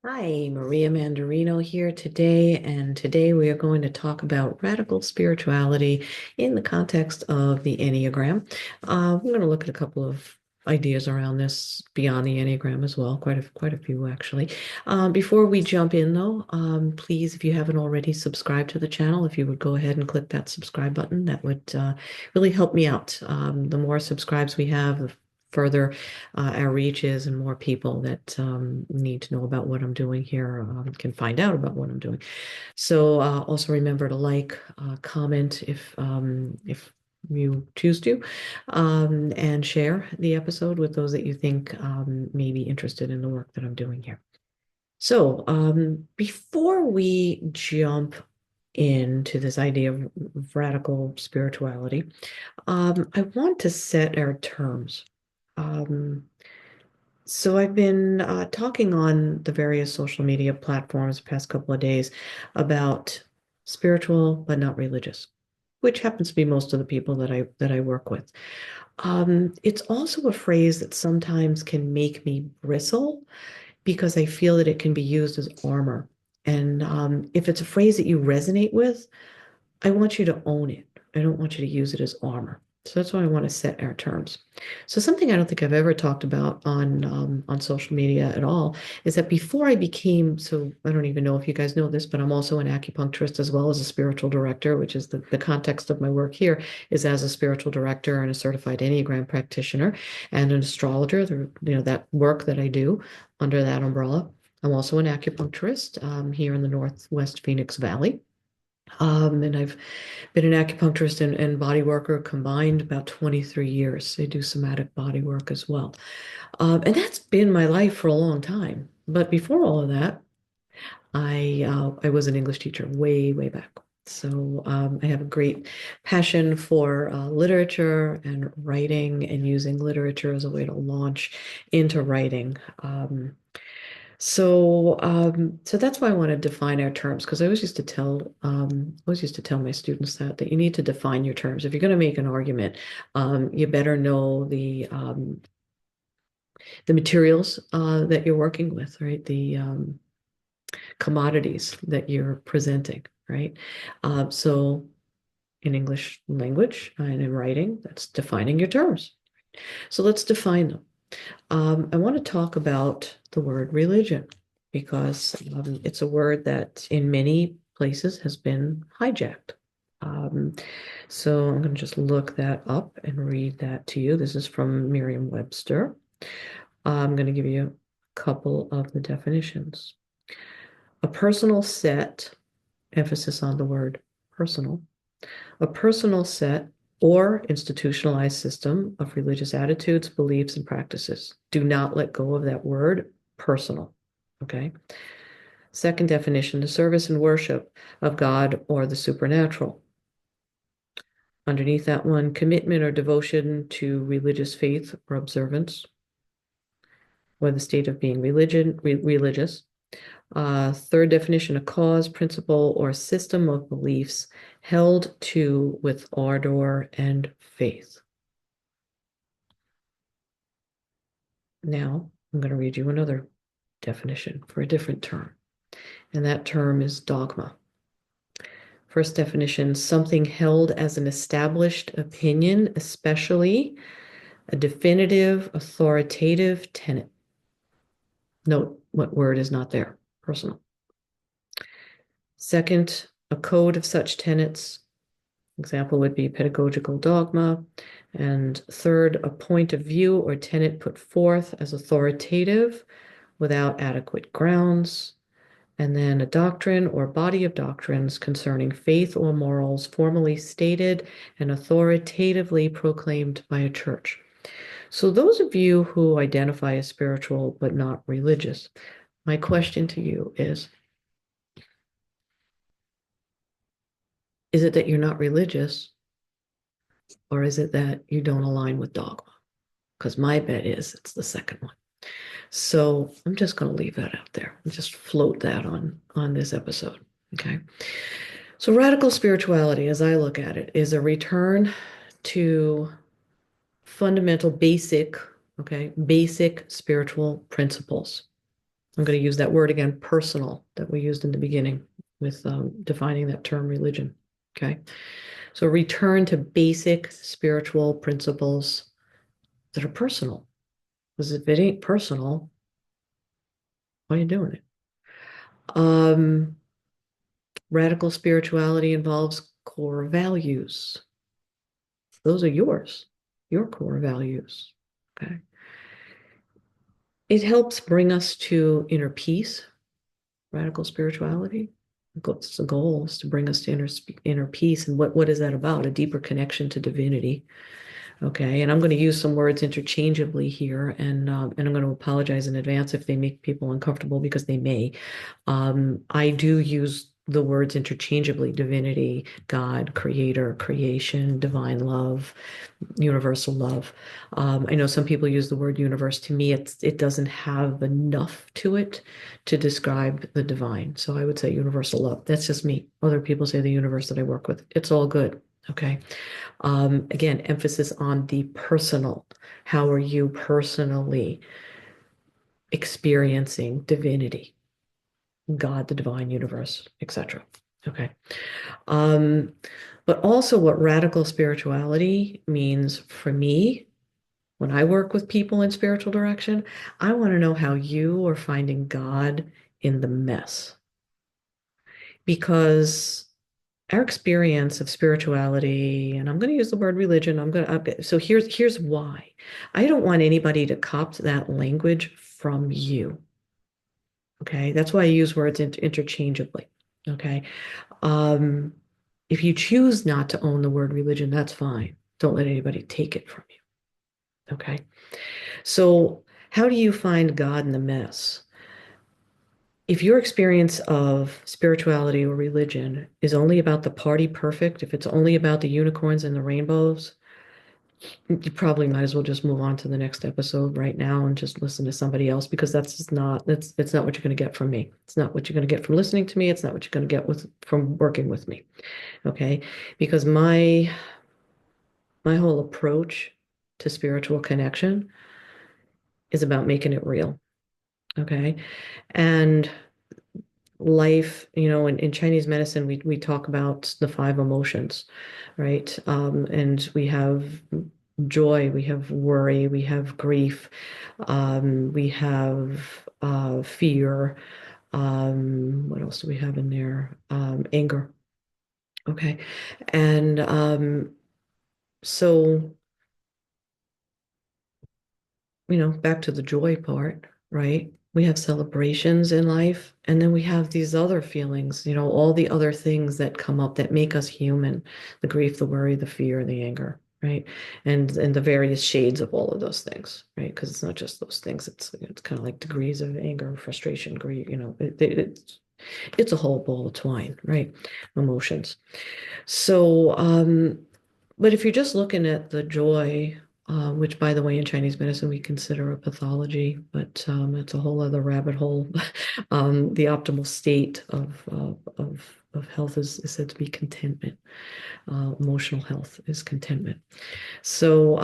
Hi, Maria Mandarino here today, and today we are going to talk about radical spirituality in the context of the Enneagram. We're going to look at a couple of ideas around this beyond the Enneagram as well, quite a few actually. Before we jump in though, please, if you haven't already subscribed to the channel, if you would go ahead and click that subscribe button, that would really help me out. The more subscribes we have, the further our reach is, and more people that need to know about what I'm doing here can find out about what I'm doing. So also remember to like, comment if you choose to, and share the episode with those that you think may be interested in the work that I'm doing here. So before we jump into this idea of radical spirituality, I want to set our terms. Um, so I've been talking on the various social media platforms the past couple of days about spiritual but not religious, which happens to be most of the people that I work with. It's also a phrase that sometimes can make me bristle because I feel that it can be used as armor. And if it's a phrase that you resonate with, I want you to own it. I don't want you to use it as armor. So that's why I want to set our terms. So something I don't think I've ever talked about on social media at all is that before I became, so I don't even know if you guys know this, but I'm also an acupuncturist as well as a spiritual director, which is the context of my work here is as a spiritual director and a certified Enneagram practitioner and an astrologer, that work that I do under that umbrella. I'm also an acupuncturist here in the Northwest Phoenix Valley. And I've been an acupuncturist and body worker combined about 23 years. I do somatic body work as well. And that's been my life for a long time. But before all of that, I was an English teacher way back. So I have a great passion for literature and writing and using literature as a way to launch into writing. So that's why I want to define our terms because I always used to tell my students that you need to define your terms. If you're going to make an argument, you better know the materials that you're working with, right? The commodities that you're presenting, right? So in English language and in writing, that's defining your terms. So let's define them. I want to talk about the word religion because it's a word that in many places has been hijacked. Um, so I'm going to just look that up and read that to you. This is from Merriam-Webster. I'm going to give you a couple of the definitions. A personal set, emphasis on the word personal, a personal set or institutionalized system of religious attitudes, beliefs, and practices. Do not let go of that word personal. Okay. Second definition, the service and worship of God or the supernatural. Underneath that one, commitment or devotion to religious faith or observance, or the state of being religious. Third definition, a cause, principle, or system of beliefs held to with ardor and faith. Now, I'm going to read you another definition for a different term, and that term is dogma. First definition, something held as an established opinion, especially a definitive, authoritative tenet. Note what word is not there, personal. Second, a code of such tenets. Example would be pedagogical dogma. And third, a point of view or tenet put forth as authoritative without adequate grounds. And then a doctrine or body of doctrines concerning faith or morals formally stated and authoritatively proclaimed by a church. So those of you who identify as spiritual but not religious, my question to you is it that you're not religious or is it that you don't align with dogma? Because my bet is it's the second one. So I'm just going to leave that out there and just float that on this episode. Okay. So radical spirituality, as I look at it, is a return to fundamental basic spiritual principles. I'm going to use that word again, personal, that we used in the beginning with defining that term religion. Okay. So return to basic spiritual principles that are personal. Because if it ain't personal, why are you doing it? Um, Radical spirituality involves core values. Those are yours, your core values. Okay. It helps bring us to inner peace, radical spirituality. It's the goal is to bring us to inner peace. And what is that about? A deeper connection to divinity. Okay, and I'm going to use some words interchangeably here, and I'm going to apologize in advance if they make people uncomfortable because they may. I do use the words interchangeably: divinity, God, creator, creation, divine love, universal love. I know some people use the word universe. To me, it doesn't have enough to it to describe the divine. So I would say universal love. That's just me. Other people say the universe that I work with. It's all good. Okay. Again, emphasis on the personal. How are you personally experiencing divinity, God, the divine universe, etc. Okay. Um, but also what radical spirituality means for me when I work with people in spiritual direction, I want to know how you are finding God in the mess. Because our experience of spirituality, and I'm going to use the word religion, so here's why. I don't want anybody to copy that language from you. Okay, that's why I use words interchangeably. Okay, um, if you choose not to own the word religion, that's fine. Don't let anybody take it from you. Okay, so how do you find God in the mess? If your experience of spirituality or religion is only about the party perfect, if it's only about the unicorns and the rainbows, you probably might as well just move on to the next episode right now and just listen to somebody else because that's not what you're going to get from me. It's not what you're going to get from listening to me. It's not what you're going to get from working with me. Okay? Because my whole approach to spiritual connection is about making it real. Okay? And life, in Chinese medicine, we talk about the five emotions, right? And we have joy, we have worry, we have grief, we have fear. What else do we have in there? Anger. Okay. And so back to the joy part, right? We have celebrations in life, and then we have these other feelings, all the other things that come up that make us human, the grief, the worry, the fear, the anger, right? And the various shades of all of those things, right? Because it's not just those things, it's kind of like degrees of anger, frustration, grief, it's a whole ball of twine, right? Emotions. So, but if you're just looking at the joy, which by the way, in Chinese medicine, we consider a pathology, but it's a whole other rabbit hole. The optimal state of health is said to be contentment. Emotional health is contentment. So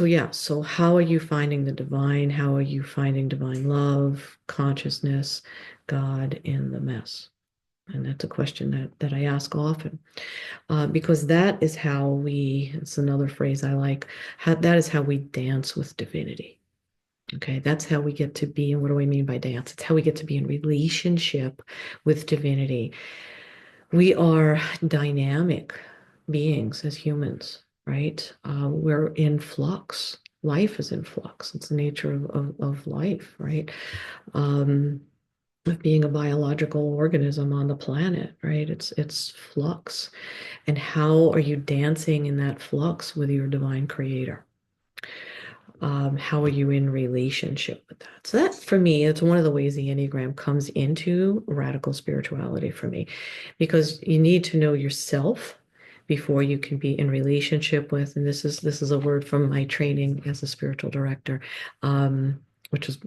yeah. So how are you finding the divine? How are you finding divine love, consciousness, God in the mess? And that's a question that I ask often because it's another phrase I like, that is how we dance with divinity. Okay, that's how we get to be, and what do I mean by dance? It's how we get to be in relationship with divinity. We are dynamic beings as humans, right? We're in flux. Life is in flux. It's the nature of life, right? Um, of being a biological organism on the planet, right? It's flux. And how are you dancing in that flux with your divine creator? How are you in relationship with that? So that for me, it's one of the ways the Enneagram comes into radical spirituality for me, because you need to know yourself before you can be in relationship with, and this is a word from my training as a spiritual director. which was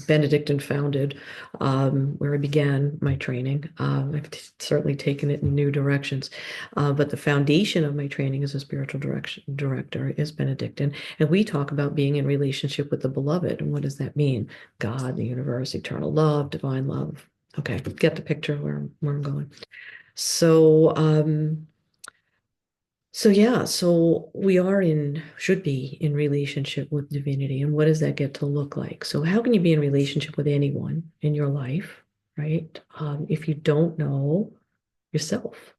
Benedictine founded, where I began my training. I've certainly taken it in new directions, but the foundation of my training as a spiritual director is Benedictine, and we talk about being in relationship with the beloved. And what does that mean? God, the universe, eternal love, divine love. Okay, get the picture where I'm going. So, so we should be in relationship with divinity. And what does that get to look like? So how can you be in relationship with anyone in your life, right? If you don't know yourself,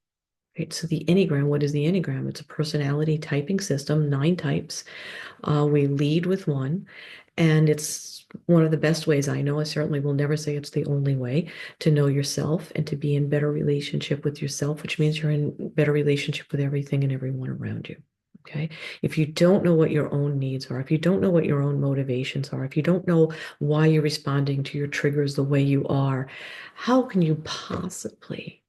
right? So the Enneagram, what is the Enneagram? It's a personality typing system, 9 types. We lead with one, and it's one of the best ways I know. I certainly will never say it's the only way to know yourself and to be in better relationship with yourself, which means you're in better relationship with everything and everyone around you. Okay. If you don't know what your own needs are, if you don't know what your own motivations are, if you don't know why you're responding to your triggers the way you are, how can you possibly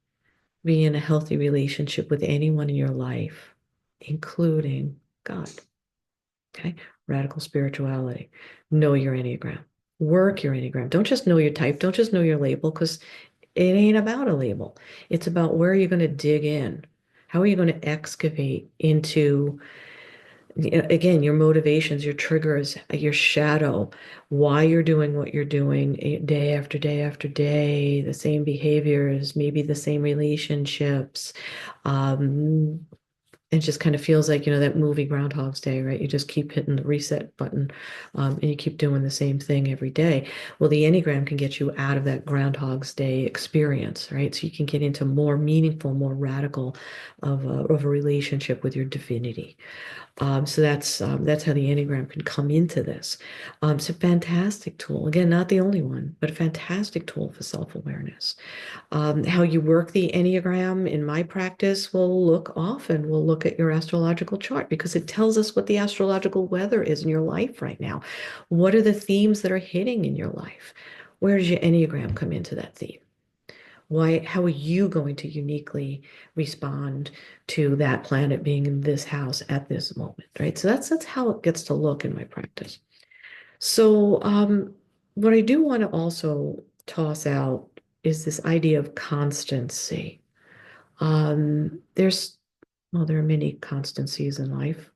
be in a healthy relationship with anyone in your life, including God? Okay. Radical spirituality. Know your Enneagram. Work your Enneagram. Don't just know your type. Don't just know your label because it ain't about a label. It's about where you're going to dig in. How are you going to excavate into, again, your motivations, your triggers, your shadow, why you're doing what you're doing day after day after day, the same behaviors, maybe the same relationships, um, it just kind of feels like, that movie Groundhog's Day, right? You just keep hitting the reset button, and you keep doing the same thing every day. Well, the Enneagram can get you out of that Groundhog's Day experience, right? So you can get into more meaningful, more radical of a relationship with your divinity. So that's how the Enneagram can come into this. It's a fantastic tool. Again, not the only one, but a fantastic tool for self-awareness. How you work the Enneagram in my practice we'll look at your astrological chart because it tells us what the astrological weather is in your life right now. What are the themes that are hitting in your life? Where does your Enneagram come into that theme? How are you going to uniquely respond to that planet being in this house at this moment, right? So that's how it gets to look in my practice. So, what I do want to also toss out is this idea of constancy. There's, well, there are many constancies in life,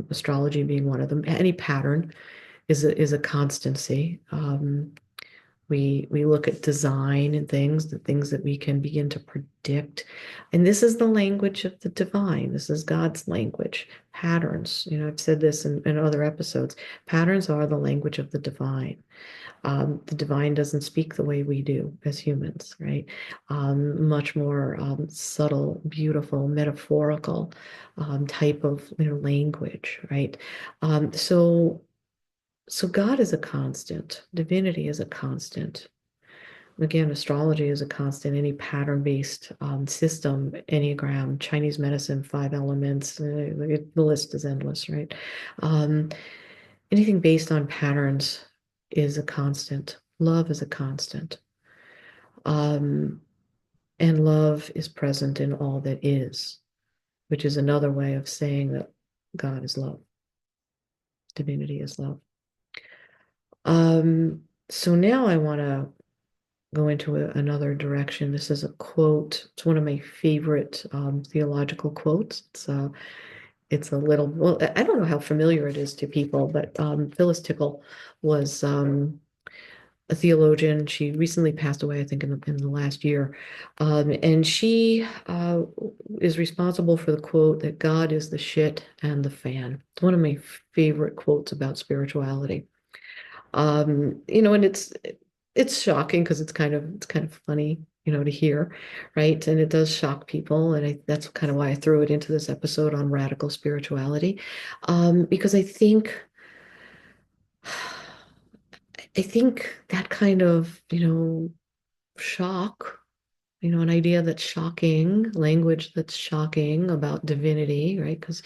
astrology being one of them. Any pattern is a constancy. We look at design and things, the things that we can begin to predict. And this is the language of the divine. This is God's language. Patterns. I've said this in other episodes. Patterns are the language of the divine. The divine doesn't speak the way we do as humans, right? Much more subtle, beautiful, metaphorical type of language, right? So God is a constant. Divinity is a constant. Again, astrology is a constant. Any pattern-based system, Enneagram, Chinese medicine, 5 elements, the list is endless, right? Um, Anything based on patterns is a constant. Love is a constant. Um, and love is present in all that is, which is another way of saying that God is love. Divinity is love. So now I want to go into another direction. This is a quote. It's one of my favorite theological quotes. It's a little, well, I don't know how familiar it is to people, but Phyllis Tickle was a theologian. She recently passed away, I think, in the last year. And she is responsible for the quote that God is the shit and the fan. It's one of my favorite quotes about spirituality. And it's shocking because it's kind of funny, to hear, right? And it does shock people, and that's kind of why I threw it into this episode on radical spirituality, because I think that kind of, shock, an idea that's shocking, language that's shocking about divinity, right? Because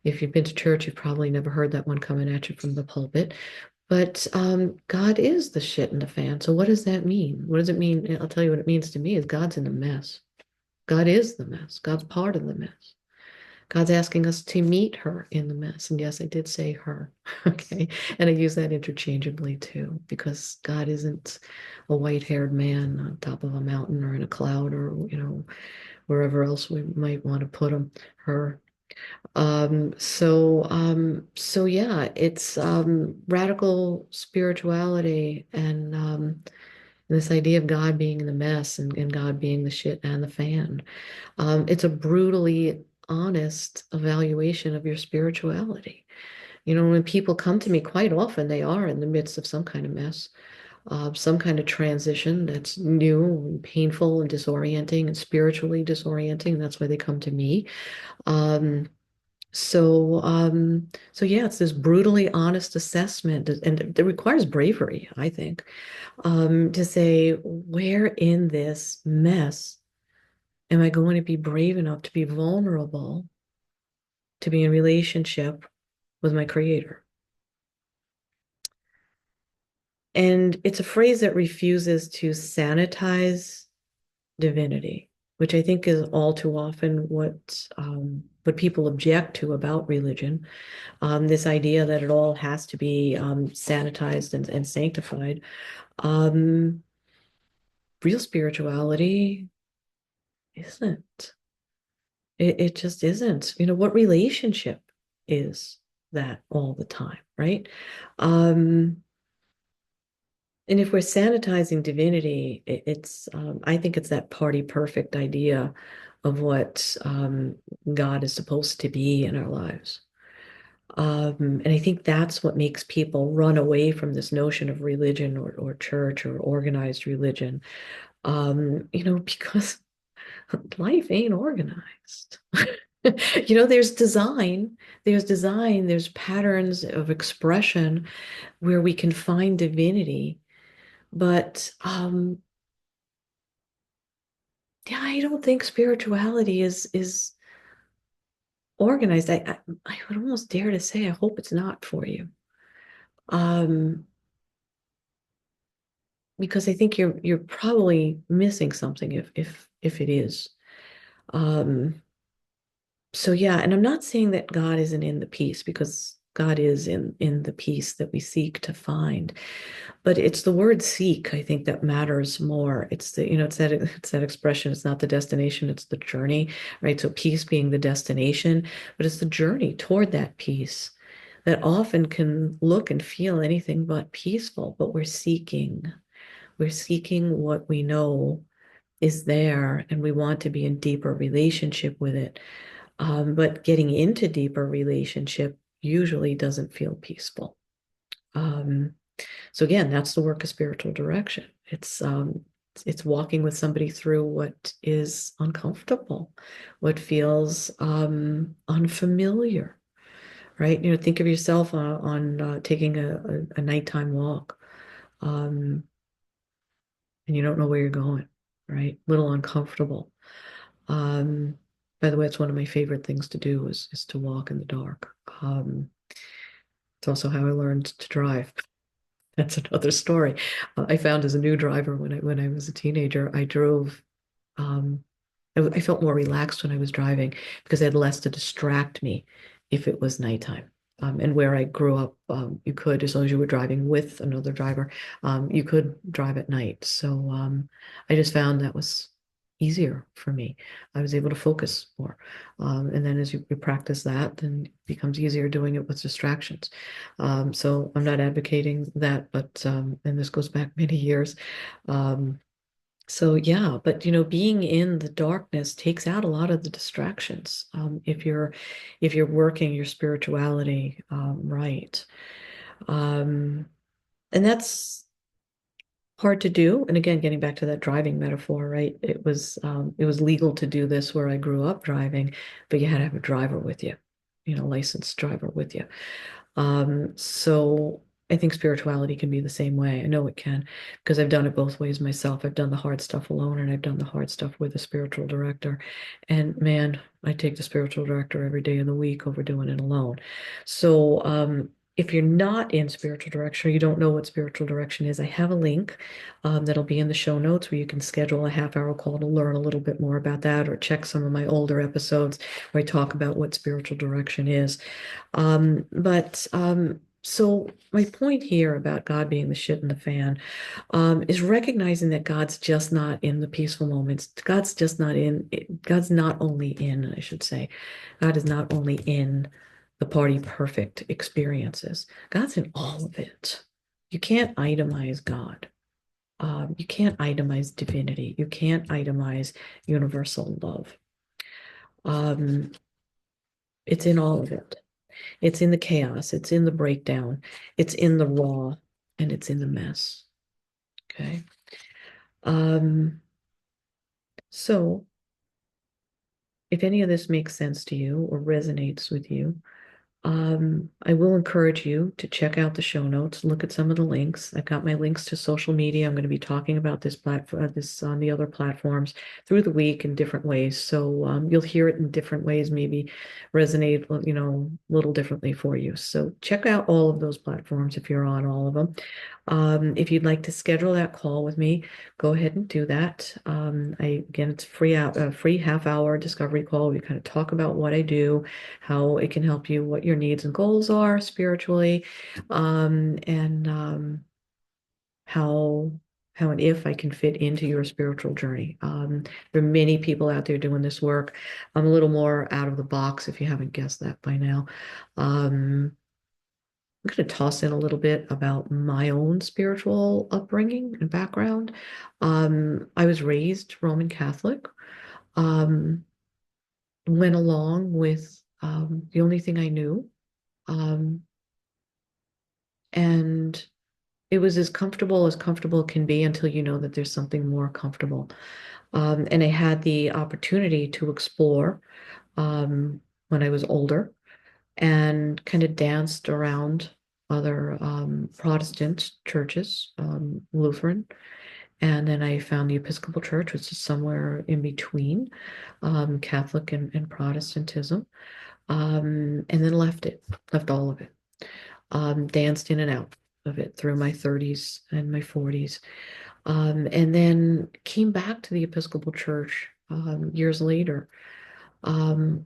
if you've been to church, you've probably never heard that one coming at you from the pulpit. But God is the shit in the fan. So what does that mean? What does it mean? I'll tell you what it means to me is God's in the mess. God is the mess. God's part of the mess. God's asking us to meet her in the mess. And yes, I did say her. Okay. And I use that interchangeably too, because God isn't a white-haired man on top of a mountain or in a cloud or, wherever else we might want to put him, her. So yeah, it's radical spirituality and this idea of God being in the mess and God being the shit and the fan. It's a brutally honest evaluation of your spirituality. When people come to me, quite often they are in the midst of some kind of mess, some kind of transition that's new and painful and disorienting and spiritually disorienting. That's why they come to me. Um, so yeah, it's this brutally honest assessment, and it requires bravery, I think, to say, where in this mess am I going to be brave enough to be vulnerable, to be in relationship with my creator? And it's a phrase that refuses to sanitize divinity, which I think is all too often what people object to about religion. This idea that it all has to be sanitized and sanctified. Um, Real spirituality isn't. It just isn't. What relationship is that all the time, right? Um, and if we're sanitizing divinity, I think it's that party perfect idea of what God is supposed to be in our lives. And I think that's what makes people run away from this notion of religion or church or organized religion. Because life ain't organized. There's patterns of expression where we can find divinity, but yeah, I don't think spirituality is organized. I would almost dare to say I hope it's not for you. Um, because I think you're probably missing something if it is. Um, so yeah, and I'm not saying that God isn't in the peace because God is in the peace that we seek to find. But it's the word seek, I think, that matters more. It's that expression, it's not the destination, it's the journey, right? So peace being the destination, but it's the journey toward that peace that often can look and feel anything but peaceful, but we're seeking. We're seeking what we know is there, and we want to be in deeper relationship with it. But getting into deeper relationship usually doesn't feel peaceful. Um, so again, that's the work of spiritual direction. It's walking with somebody through what is uncomfortable, what feels unfamiliar, right? Think of yourself on taking a nighttime walk. Um, and you don't know where you're going, right? A little uncomfortable. Um, by the way, it's one of my favorite things to do is to walk in the dark. It's also how I learned to drive. That's another story. I found as a new driver when I was a teenager, I drove. Um, I felt more relaxed when I was driving because I had less to distract me if it was nighttime. And where I grew up, you could, as long as you were driving with another driver, you could drive at night. So I just found that was easier for me. I was able to focus more. And then as you practice that, then it becomes easier doing it with distractions. So I'm not advocating that, but and this goes back many years. Um, so yeah, but being in the darkness takes out a lot of the distractions. If you're working your spirituality right, um, and that's hard to do. And again, getting back to that driving metaphor, right? It was legal to do this where I grew up driving, but you had to have a driver with you, licensed driver with you. So I think spirituality can be the same way. I know it can because I've done it both ways myself. I've done the hard stuff alone and I've done the hard stuff with a spiritual director. And man, I take the spiritual director every day of the week over doing it alone. So If you're not in spiritual direction or you don't know what spiritual direction is, I have a link that'll be in the show notes where you can schedule a half-hour call to learn a little bit more about that, or check some of my older episodes where I talk about what spiritual direction is. So my point here about God being the shit in the fan is recognizing that God's just not in the peaceful moments. God's not only in, I should say, God is not only in the party perfect experiences. God's in all of it. You can't itemize God. You can't itemize divinity. You can't itemize universal love. Um, it's in all of it. It's in the chaos. It's in the breakdown. It's in the raw, and it's in the mess. Okay. Um, so if any of this makes sense to you or resonates with you, I will encourage you to check out the show notes, look at some of the links. I've got my links to social media. I'm going to be talking about this platform, this on the other platforms through the week in different ways. So you'll hear it in different ways, maybe resonate, a little differently for you. So check out all of those platforms if you're on all of them. If you'd like to schedule that call with me, go ahead and do that. Again, it's a free half-hour discovery call. We kind of talk about what I do, how it can help you, what your needs and goals are spiritually, and how and if I can fit into your spiritual journey. There are many people out there doing this work. I'm a little more out of the box, if you haven't guessed that by now. I'm going to toss in a little bit about my own spiritual upbringing and background. I was raised Roman Catholic, um, went along with the only thing I knew. Um, and it was as comfortable can be until you know that there's something more comfortable. And I had the opportunity to explore when I was older and kind of danced around other Protestant churches, Lutheran. And then I found the Episcopal Church, which is somewhere in between Catholic and Protestantism, and then left all of it. Danced in and out of it through my 30s and my 40s, and then came back to the Episcopal Church years later, um,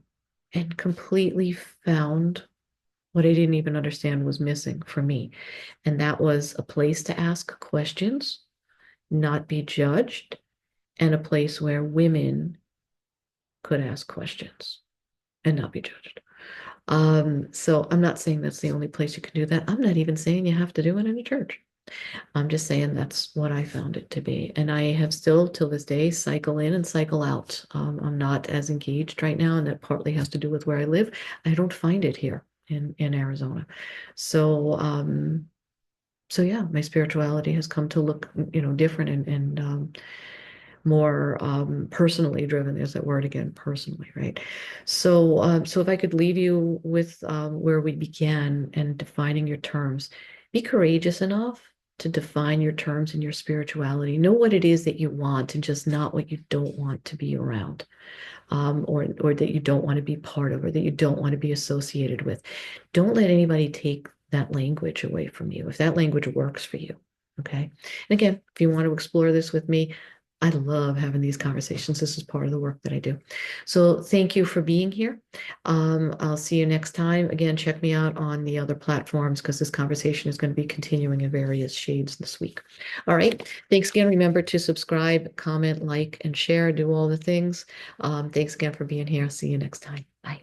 and completely found what I didn't even understand was missing for me. And that was a place to ask questions, not be judged, and a place where women could ask questions and not be judged. So I'm not saying that's the only place you can do that. I'm not even saying you have to do it in a church. I'm just saying that's what I found it to be. And I have still, till this day, cycle in and cycle out. I'm not as engaged right now, and that partly has to do with where I live. I don't find it here in Arizona. So, so yeah, my spirituality has come to look, different and more personally driven. There's that word again, personally, right? So if I could leave you with where we began and defining your terms, be courageous enough to define your terms and your spirituality. Know what it is that you want and just not what you don't want to be around, or that you don't want to be part of, or that you don't want to be associated with. Don't let anybody take that language away from you if that language works for you. Okay. And again, if you want to explore this with me, I love having these conversations. This is part of the work that I do. So thank you for being here. I'll see you next time. Again, check me out on the other platforms because this conversation is going to be continuing in various shades this week. All right. Thanks again. Remember to subscribe, comment, like, and share. Do all the things. Thanks again for being here. See you next time. Bye.